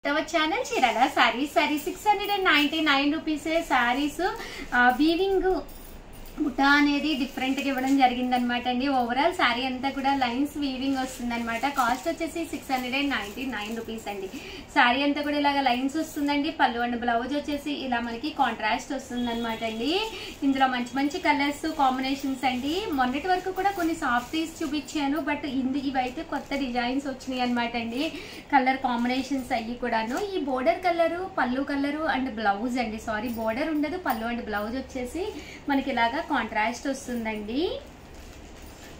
Channel Chirala saris 699 rupees saris weaving బుట్ట అనేది different గా ఇవ్వడం జరిగింది అన్నమాట అండి. ఓవరాల్ సారీ అంతా కూడా లైన్స్ వీవింగ్ వస్తుంది అనమాట. కాస్ట్ వచ్చేసి 699 రూపీస్ అండి. సారీ అంతా కూడా ఇలాగ లైన్స్ వస్తుందండి. పళ్ళు అండ్ బ్లౌజ్ వచ్చేసి ఇలా మనకి కాంట్రాస్ట్ వస్తుంది అనమాట అండి. ఇందులో మంచి మంచి కలర్స్ కాంబినేషన్స్ అండి. మొన్నటి వరకు కూడా కొన్ని సాఫ్టీస్ చూపించాను, బట్ ఇవైతే కొత్త డిజైన్స్ వచ్చినాయి అనమాట అండి. కలర్ కాంబినేషన్స్ అయ్యి కూడాను ఈ బోర్డర్ కలరు, పళ్ళు కలరు అండ్ బ్లౌజ్ అండి. సారీ బోర్డర్ ఉండదు, పళ్ళు అండ్ బ్లౌజ్ వచ్చేసి మనకి ఇలాగా కాంట్రాస్ట్ వస్తుందండి.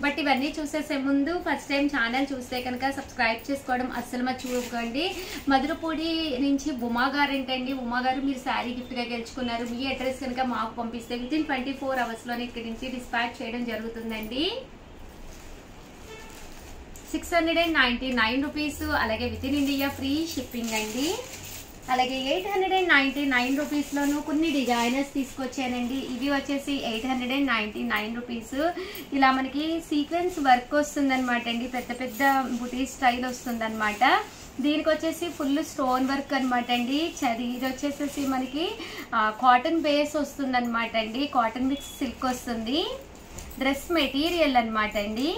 బట్ ఇవన్నీ చూసేసే ముందు ఫస్ట్ టైం ఛానల్ చూస్తే కనుక సబ్స్క్రైబ్ చేసుకోవడం అస్సలు మర్చిపోకండి. మధురపూడి నుంచి ఉమా గారు ఏంటండి, ఉమా గారు మీరు శారీ గిఫ్ట్ గా గెలుచుకున్నారు. మీ అడ్రస్ కనుక మాకు పంపిస్తే వితిన్ 24 hours లోనే ఇక్కడి నుంచి డిస్పాచ్ చేయడం జరుగుతుందండి. 699 రూపీస్, అలాగే వితిన్ ఇండియా ఫ్రీ షిప్పింగ్ అండి. అలాగే 899 రూపీస్ లోను కొన్ని డిజైనర్స్ తీసుకొచ్చానండి. ఇవి వచ్చేసి 899 రూపీస్. ఇలా మనకి సీక్వెన్స్ వర్క్ వస్తుంది అనమాట అండి. పెద్ద పెద్ద బుటీ స్టైల్ వస్తుంది అనమాట. దీనికి వచ్చేసి ఫుల్ స్టోన్ వర్క్ అనమాట అండి. ఇది వచ్చేసి మనకి కాటన్ బేస్ వస్తుంది అనమాట అండి. కాటన్ మిక్స్ సిల్క్ వస్తుంది. డ్రెస్ మెటీరియల్ అనమాట అండి.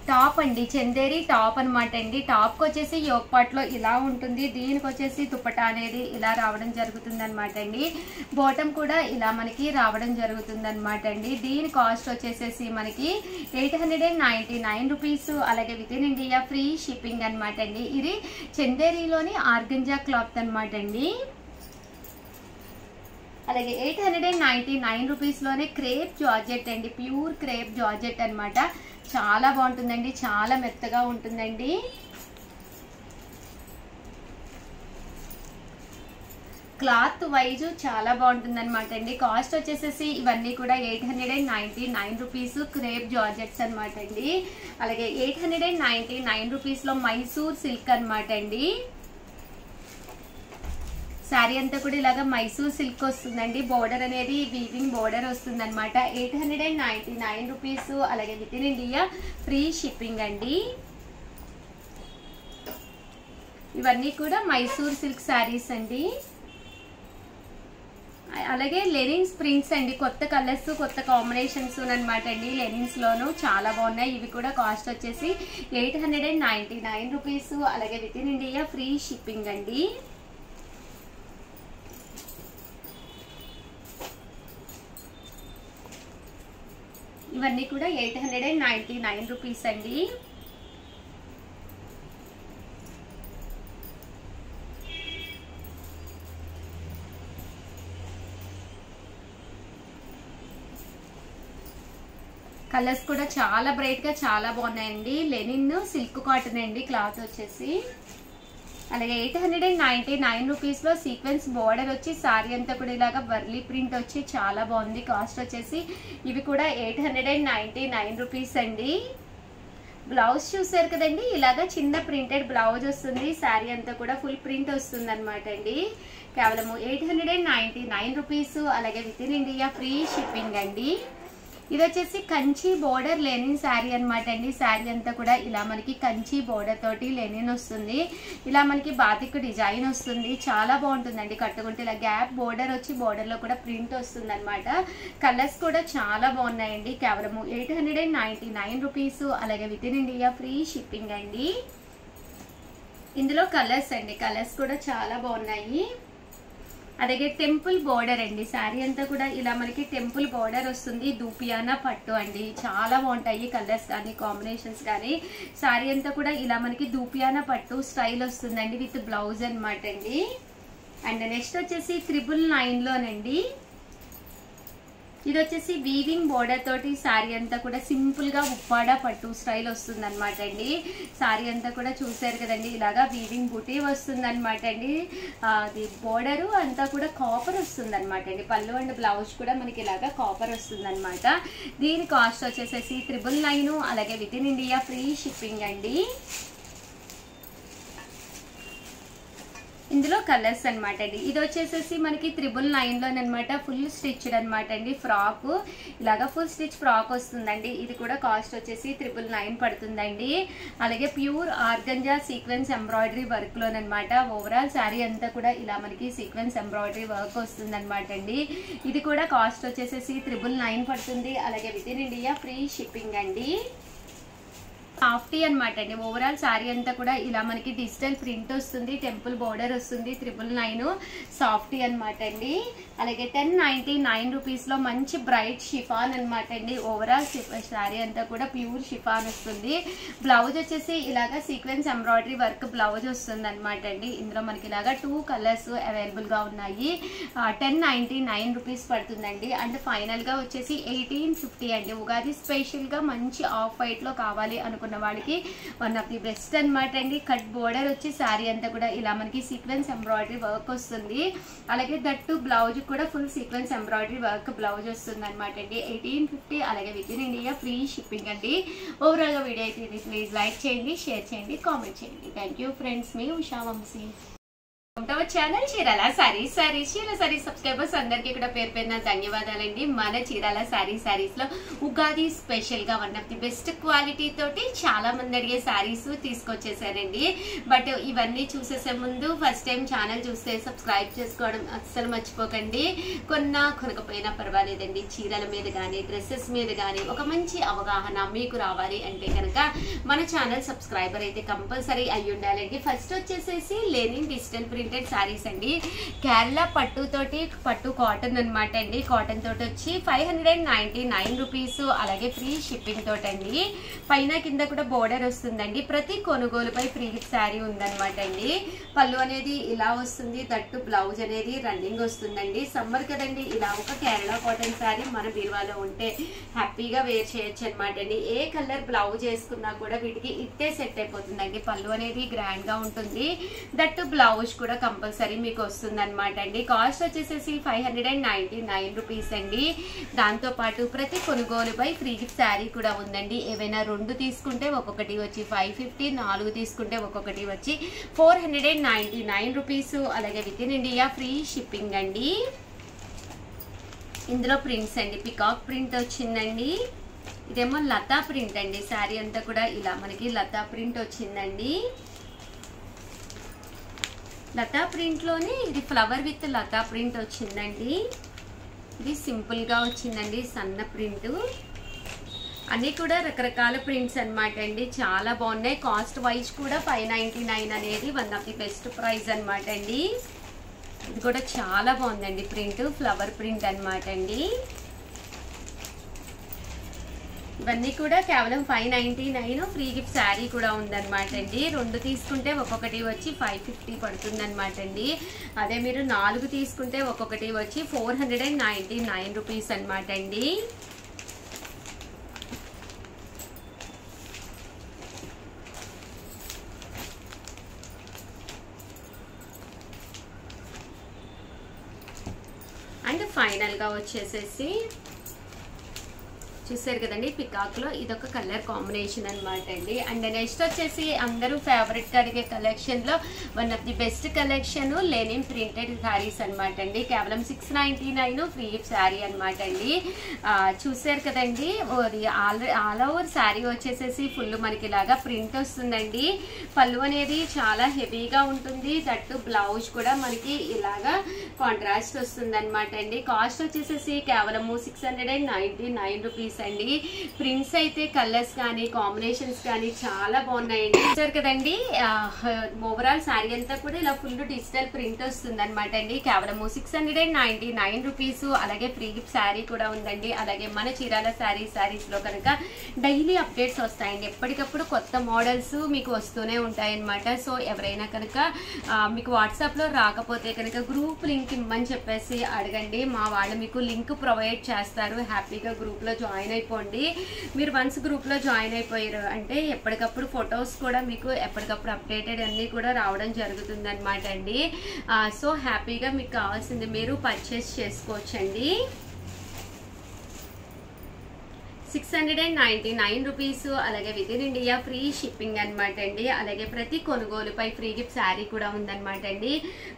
టాప్ అండి, చందేరి టాప్ అనమాట అండి. టాప్ కి వచ్చేసి యోక్ పార్ట్ లో ఇలా ఉంటుంది. దీనికి వచ్చేసి దుపట్టా అనేది ఇలా రావడం జరుగుతుంది అనమాట అండి. బాటమ్ కూడా ఇలా మనకి రావడం జరుగుతుంది అనమాట అండి. దీని కాస్ట్ వచ్చేసేసి మనకి 899 రూపీస్, అలాగే within India free shipping అనమాట అండి. ఇది చందేరిలోని ఆర్గంజా క్లాత్ అనమాట అండి. అలాగే 899 రూపీస్ లోనే క్రేప్ జార్జెట్ అండి, ప్యూర్ క్రేప్ జార్జెట్ అనమాట. చాలా బాగుంటుందండి, చాలా మెత్తగా ఉంటుందండి. క్లాత్ వైజ్ చాలా బాగుంటుంది అనమాట అండి. కాస్ట్ వచ్చేసేసి ఇవన్నీ కూడా 899 రూపీస్ క్రేప్ జార్జెట్స్ అనమాట అండి. అలాగే 899 రూపీస్ లో మైసూర్ సిల్క్ అనమాట అండి. శారీ అంతా కూడా ఇలాగా మైసూర్ సిల్క్ వస్తుందండి. బోర్డర్ అనేది వీవింగ్ బోర్డర్ వస్తుంది అనమాట. 899 రూపీస్, అలాగే within India free shipping అండి. ఇవన్నీ కూడా మైసూర్ సిల్క్ శారీస్ అండి. అలాగే లెనిన్స్ ప్రింట్స్ అండి, కొత్త కలర్స్ కొత్త కాంబినేషన్స్ అనమాట అండి. లెనిన్స్ లోను చాలా బాగున్నాయి. ఇవి కూడా కాస్ట్ వచ్చేసి 899 రూపీస్, అలాగే within India free shipping అండి. ఇవన్నీ కూడా 899 రూపీస్ అండి. కలర్స్ కూడా చాలా బ్రైట్ గా చాలా బాగున్నాయండి. లెనిన్ సిల్క్ కాటన్ అండి క్లాత్ వచ్చేసి. అలాగే 899 రూపీస్ లో సీక్వెన్స్ బోర్డర్ వచ్చి సారీ అంతా కూడా ఇలాగా వర్లీ ప్రింట్ వచ్చి చాలా బాగుంది. కాస్ట్ వచ్చేసి ఇవి కూడా 899 రూపీస్ అండి. బ్లౌజ్ చూసారు కదండి, ఇలాగా చిన్న ప్రింటెడ్ బ్లౌజ్ వస్తుంది. శారీ అంతా కూడా ఫుల్ ప్రింట్ వస్తుంది అనమాట అండి. కేవలం 899 రూపీస్, అలాగే within India free shipping అండి. ఇది వచ్చేసి కంచి బోర్డర్ లెనిన్ శారీ అనమాట అండి. శారీ అంతా కూడా ఇలా మనకి కంచి బోర్డర్ తోటి లెనిన్ వస్తుంది. ఇలా మనకి బాతిక్ డిజైన్ వస్తుంది. చాలా బాగుంటుందండి కట్టుకుంటే. ఇలా గ్యాప్ బోర్డర్ వచ్చి బోర్డర్ లో కూడా ప్రింట్ వస్తుంది అనమాట. కలర్స్ కూడా చాలా బాగున్నాయండి. కేవలం 899 రూపీస్, అలాగే within India free shipping అండి. ఇందులో కలర్స్ అండి, కలర్స్ కూడా చాలా బాగున్నాయి. అలాగే టెంపుల్ బోర్డర్ అండి. శారీ అంతా కూడా ఇలా మనకి టెంపుల్ బోర్డర్ వస్తుంది. దూపియానా పట్టు అండి, చాలా బాగుంటాయి కలర్స్ కానీ కాంబినేషన్స్ కానీ. శారీ అంతా కూడా ఇలా మనకి దూపియానా పట్టు స్టైల్ వస్తుందండి విత్ బ్లౌజ్ అనమాట అండి. అండ్ నెక్స్ట్ వచ్చేసి 999 లోనండి. ఇది వచ్చేసి వీవింగ్ బోర్డర్ తోటి శారీ అంతా కూడా సింపుల్ గా ఉప్పాడ పట్టు స్టైల్ వస్తుంది అనమాట అండి. శారీ అంతా కూడా చూసారు కదండి, ఇలాగా వీవింగ్ బుటీ వస్తుంది అనమాట అండి. అది బోర్డరు అంతా కూడా కాపర్ వస్తుంది అనమాట అండి. పళ్ళు అండ్ బ్లౌజ్ కూడా మనకి ఇలాగా కాపర్ వస్తుంది అనమాట. దీని కాస్ట్ వచ్చేసేసి 999, అలాగే within India free shipping అండి. ఇందులో కలర్స్ అనమాట అండి. ఇది వచ్చేసేసి మనకి 999 ఫుల్ స్టిచ్డ్ అనమాట అండి. ఫ్రాక్ ఇలాగా ఫుల్ స్టిచ్ ఫ్రాక్ వస్తుందండి. ఇది కూడా కాస్ట్ వచ్చేసి 999 పడుతుందండి. అలాగే pure organza sequence embroidery work లోనమాట. ఓవరాల్ శారీ అంతా కూడా ఇలా మనకి సీక్వెన్స్ ఎంబ్రాయిడరీ వర్క్ వస్తుంది అనమాట అండి. ఇది కూడా కాస్ట్ వచ్చేసేసి 999 పడుతుంది. అలాగే within India free shipping అండి. సాఫ్టీ అనమాట అండి. ఓవరాల్ శారీ అంతా కూడా ఇలా మనకి డిజిటల్ ప్రింట్ వస్తుంది, టెంపుల్ బోర్డర్ వస్తుంది. 999 సాఫ్టీ అనమాట అండి. అలాగే 1099 రూపీస్లో మంచి బ్రైట్ షిఫాన్ అనమాట అండి. ఓవరాల్ శారీ అంతా కూడా ప్యూర్ షిఫాన్ వస్తుంది. బ్లౌజ్ వచ్చేసి ఇలాగా సీక్వెన్స్ ఎంబ్రాయిడరీ వర్క్ బ్లౌజ్ వస్తుంది అనమాట అండి. ఇందులో మనకి ఇలాగా 2 కలర్స్ అవైలబుల్గా ఉన్నాయి. 1099 రూపీస్ పడుతుందండి. అండ్ ఫైనల్గా వచ్చేసి 1850 అండి. ఉగాది స్పెషల్గా మంచి ఆఫ్ వైట్లో కావాలి అనుకున్న వాళ్ళకి వన్ ఆఫ్ ది బెస్ట్ అనమాట అండి. కట్ బోర్డర్ వచ్చి శారీ అంతా కూడా ఇలా మనకి సీక్వెన్స్ ఎంబ్రాయిడరీ వర్క్ వస్తుంది. అలాగే దట్టు బ్లౌజ్ కూడా full sequence embroidery work blouse వస్తుంది అనమాట అండి. 1850 అలాగే within India free shipping అండి. ఓవరాల్ గా వీడియో అయితే ప్లీజ్ లైక్ చేయండి, షేర్ చేయండి, కామెంట్ చేయండి. థ్యాంక్ యూ ఫ్రెండ్స్, మీ ఉషా వంశీ. ఛానల్ చీరాల సారీస్ చీరాల సారీస్ సబ్స్క్రైబర్స్ అందరికీ కూడా పేరు పేరున ధన్యవాదాలండి. మన చీరాల సారీస్ లో ఉగాది స్పెషల్ గా one of the best quality తోటి చాలా మంది అడిగే సారీస్ తీసుకొచ్చేసారండి. బట్ ఇవన్నీ చూసేసే ముందు ఫస్ట్ టైం ఛానల్ చూస్తే సబ్స్క్రైబ్ చేసుకోవడం అస్సలు మర్చిపోకండి. కొనకపోయినా పర్వాలేదండి. చీరల మీద కానీ డ్రెస్సెస్ మీద కానీ ఒక మంచి అవగాహన మీకు రావాలి అంటే కనుక మన ఛానల్ సబ్స్క్రైబర్ అయితే కంపల్సరీ అయ్యి ఉండాలండి. ఫస్ట్ వచ్చేసేసి లెనిన్ డిజిటల్ ప్రింటెడ్ సారీస్ అండి. కేరళ పట్టు తోటి పట్టు కాటన్ అనమాట అండి. కాటన్ తోటి వచ్చి 599 రూపీస్. అలాగే ఫ్రీ షిప్పింగ్ తోటి అండి. పైన కింద కూడా బోర్డర్ వస్తుందండి. ప్రతి కొనుగోలుపై ఫ్రీ శారీ ఉందన్నమాట అండి. పళ్ళు అనేది ఇలా వస్తుంది. తట్టు బ్లౌజ్ అనేది రన్నింగ్ వస్తుందండి. సమ్మర్ కదండి, ఇలా ఒక కేరళ కాటన్ శారీ మన బీరువాలో ఉంటే హ్యాపీగా వేర్ చేయొచ్చు అనమాట అండి. ఏ కలర్ బ్లౌజ్ వేసుకున్నా కూడా వీటికి ఇట్టే సెట్ అయిపోతుందండి. పళ్ళు అనేది గ్రాండ్ గా ఉంటుంది. దట్టు బ్లౌజ్ కూడా కంపల్సరీ మీకు వస్తుంది అనమాట అండి. కాస్ట్ వచ్చేసేసి 599 రూపీస్ అండి. దాంతో పాటు ప్రతి కొనుగోలుపై ఫ్రీ గిఫ్ట్ శారీ కూడా ఉందండి. ఏవైనా 2 తీసుకుంటే ఒక్కొక్కటి వచ్చి 550, 4 తీసుకుంటే ఒక్కొక్కటి వచ్చి 499 రూపీస్. అలాగే within India free shipping అండి. ఇందులో ప్రింట్స్ అండి. పికాక్ ప్రింట్ వచ్చిందండి. ఇదేమో లతా ప్రింట్ అండి. శారీ అంతా కూడా ఇలా మనకి లతా ప్రింట్ వచ్చిందండి. లతా ప్రింట్ లోనే ఇది ఫ్లవర్ విత్ లతా ప్రింట్ వచ్చిందండి. ఇది సింపుల్ గా వచ్చిందండి, సన్న ప్రింట్. అన్ని కూడా రకరకాల ప్రింట్స్ అనమాట అండి. చాలా బాగున్నాయి. కాస్ట్ వైజ్ కూడా 599 అనేది one of the best price అనమాట అండి. ఇది కూడా చాలా బాగుందండి ప్రింట్, ఫ్లవర్ ప్రింట్ అనమాట అండి. ఇవన్నీ కూడా కేవలం 599. ఫ్రీ గిఫ్ట్ శారీ కూడా ఉందన్నమాట అండి. 2 తీసుకుంటే ఒక్కొక్కటి వచ్చి 550 పడుతుంది అనమాట అండి. అదే మీరు 4 తీసుకుంటే ఒక్కొక్కటి వచ్చి 499 రూపీస్ అనమాట అండి. అండ్ ఫైనల్ గా వచ్చేసేసి చూసారు కదండి, పికాక్ లో ఇదొక కలర్ కాంబినేషన్ అనమాట అండి. అండ్ నెక్స్ట్ వచ్చేసి అందరూ ఫేవరెట్ అడిగే కలెక్షన్ లో one of the best collection Lenin printed saris అనమాట అండి. కేవలం 699 ఫ్రీ శారీ అనమాట అండి. చూసారు కదండి, ఆల్ ఓవర్ శారీ వచ్చేసేసి ఫుల్ మనకి ఇలాగా ప్రింట్ వస్తుందండి. పళ్ళు అనేది చాలా హెవీగా ఉంటుంది. దట్టు బ్లౌజ్ కూడా మనకి ఇలాగా కాంట్రాస్ట్ వస్తుంది అనమాట అండి. కాస్ట్ వచ్చేసేసి కేవలము 699 రూపీస్ అండి. ప్రింట్స్ అయితే కలర్స్ కానీ కాంబినేషన్స్ కానీ చాలా బాగున్నాయండి. చూసారు కదండి, ఓవరాల్ శారీ అంతా కూడా ఇలా ఫుల్ డిజిటల్ ప్రింట్ వస్తుంది అనమాట అండి. కేవలము 699 రూపీస్. అలాగే ఫ్రీ గిఫ్ట్ శారీ కూడా ఉందండి. అలాగే మన చీరాల శారీస్ లో కనుక డైలీ అప్డేట్స్ వస్తాయండి. ఎప్పటికప్పుడు కొత్త మోడల్స్ మీకు వస్తూనే ఉంటాయి అనమాట. సో ఎవరైనా కనుక మీకు వాట్సాప్ లో రాకపోతే కనుక గ్రూప్ లింక్ ఇమ్మని చెప్పేసి అడగండి. మా వాళ్ళు మీకు లింక్ ప్రొవైడ్ చేస్తారు. హ్యాపీగా గ్రూప్ లో జాయిన్ అయిపోండి. మీరు వన్స్ గ్రూప్ లో జాయిన్ అయిపోయారు అంటే ఎప్పటికప్పుడు ఫొటోస్ కూడా మీకు ఎప్పటికప్పుడు అప్డేటెడ్ అన్ని కూడా రావడం జరుగుతుంది అనమాట అండి. సో హ్యాపీగా మీకు కావాల్సింది మీరు పర్చేస్ చేసుకోవచ్చండి. 699 రూపీస్. అలాగే within India free shipping అనమాట అండి. అలాగే ప్రతి కొనుగోలుపై ఫ్రీ గిఫ్ట్ శారీ కూడా ఉందన్నమాట అండి.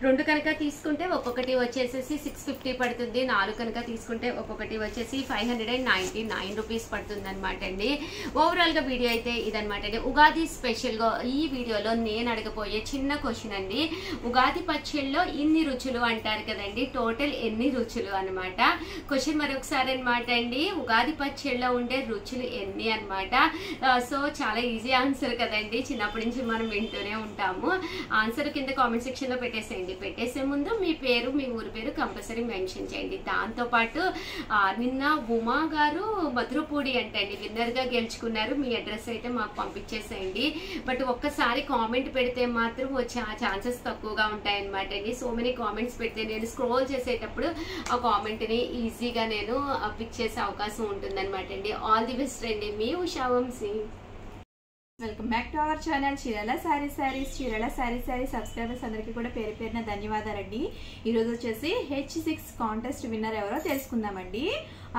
2 కనుక తీసుకుంటే ఒక్కొక్కటి వచ్చేసేసి 650 పడుతుంది. 4 కనుక తీసుకుంటే ఒక్కొక్కటి వచ్చేసి 599 రూపీస్ పడుతుంది అనమాట అండి. ఓవరాల్ గా వీడియో అయితే ఇదనమాట అండి. ఉగాది స్పెషల్ గా ఈ వీడియోలో నేను అడగబోయే చిన్న క్వశ్చన్ అండి. ఉగాది పచ్చళ్ళలో ఇన్ని రుచులు అంటారు కదండి, టోటల్ ఎన్ని రుచులు అనమాట క్వశ్చన్. మరొకసారి అనమాట అండి, ఉగాది పచ్చళ్ళలో ఉండే రుచులు ఎన్ని అనమాట. సో చాలా ఈజీ ఆన్సర్ కదండి, చిన్నప్పటి నుంచి మనం వింటూనే ఉంటాము. ఆన్సర్ కింద కామెంట్ సెక్షన్ లో పెట్టేసేయండి. పెట్టేసే ముందు మీ పేరు మీ ఊరి పేరు కంపల్సరీ మెన్షన్ చేయండి. దాంతోపాటు నిన్న ఉమా గారు మధురపూడి అంటండి విన్నర్ గా గెలుచుకున్నారు. మీ అడ్రస్ అయితే మాకు పంపించేసేయండి. బట్ ఒక్కసారి కామెంట్ పెడితే మాత్రం వచ్చే ఛాన్సెస్ తక్కువగా ఉంటాయన్నమాట అండి. సో మెనీ కామెంట్స్ పెడితే నేను స్క్రోల్ చేసేటప్పుడు ఆ కామెంట్ ని ఈజీగా నేను పిక్ చేసే అవకాశం ఉంటుందన్నమాట అండి. ఆల్ ది బెస్ట్ అండి, మీ Usha Vamsi. Welcome back to our channel Chirala sari subscribers అందరికీ కూడా పేరు పేరున ధన్యవాదాలండి. ఈరోజు వచ్చేసి H6 కాంటెస్ట్ విన్నర్ ఎవరో తెలుసుకుందామండి.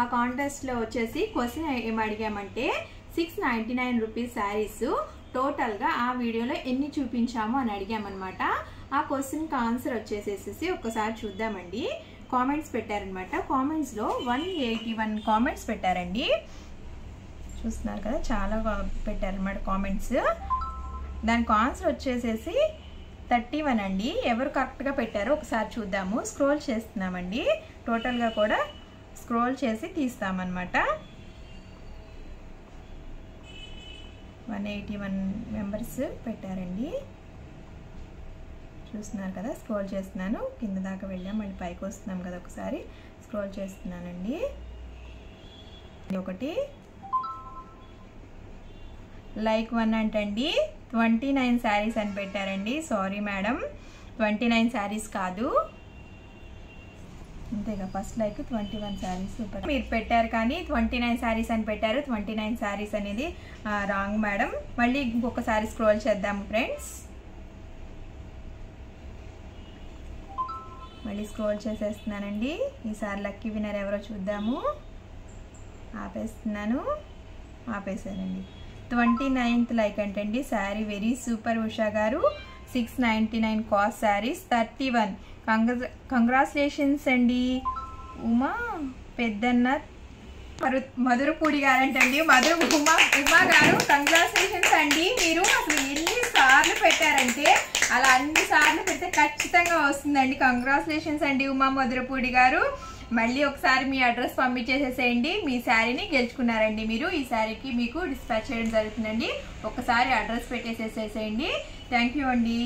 ఆ కాంటెస్ట్ లో వచ్చేసి క్వశ్చన్ ఏం అడిగామంటే 699 రూపీస్ శారీస్ టోటల్ గా ఆ వీడియోలో ఎన్ని చూపించాము అని అడిగామన్నమాట. ఆ క్వశ్చన్ కి ఆన్సర్ వచ్చేసేసి ఒక్కసారి చూద్దామండి. కామెంట్స్ పెట్టారనమాట. కామెంట్స్ లో 181 కామెంట్స్ పెట్టారండి. చూస్తున్నారు కదా, చాలా పెట్టారనమాట కామెంట్స్. దానికి ఆన్సర్ వచ్చేసేసి 31 అండి. ఎవరు కరెక్ట్గా పెట్టారో ఒకసారి చూద్దాము. స్క్రోల్ చేస్తున్నామండి. టోటల్గా కూడా స్క్రోల్ చేసి తీస్తామన్నమాట. 181 మెంబర్స్ పెట్టారండి. చూస్తున్నారు కదా, స్క్రోల్ చేస్తున్నాను. కింద దాకా వెళ్ళాం, మళ్ళీ పైకి వస్తున్నాం కదా, ఒకసారి స్క్రోల్ చేస్తున్నానండి. ఒకటి లైక్ 1 అంటండి 29 శారీస్ అని పెట్టారండి. సారీ మేడం, 29 శారీస్ కాదు, అంతేగా. ఫస్ట్ లైక్ 21 శారీస్ మీరు పెట్టారు, కానీ 29 శారీస్ అని పెట్టారు. 29 శారీస్ అనేది రాంగ్ మేడం. మళ్ళీ ఇంకొకసారి స్క్రోల్ చేద్దాము ఫ్రెండ్స్. మళ్ళీ స్క్రోల్ చేసేస్తున్నానండి. ఈసారి లక్కీ విన్నర్ ఎవరో చూద్దాము. ఆపేస్తున్నాను, ఆపేసానండి. 29th లైక్ అంటండి. శారీ వెరీ సూపర్ ఉషా గారు. 699 కాస్ట్ శారీస్ 31. కంగ్రాచులేషన్స్ అండి. ఉమా పెద్దన్న మధురపూడి గారంటండి. ఉమా గారు కంగ్రాచులేషన్స్ అండి. మీరు అసలు ఎన్ని సార్లు పెట్టారంటే అలా అన్ని సార్లు పెడితే ఖచ్చితంగా వస్తుందండి. కంగ్రాచులేషన్స్ అండి ఉమా మధురపూడి గారు. మళ్ళీ ఒకసారి మీ అడ్రస్ పంపించేసేసేయండి. మీ శారీని గెలుచుకున్నారండి మీరు. ఈ శారీకి మీకు డిస్పాచ్ చేయడం జరుగుతుందండి. ఒకసారి అడ్రస్ పెట్టేసేసేయండి. థ్యాంక్ యూ అండి.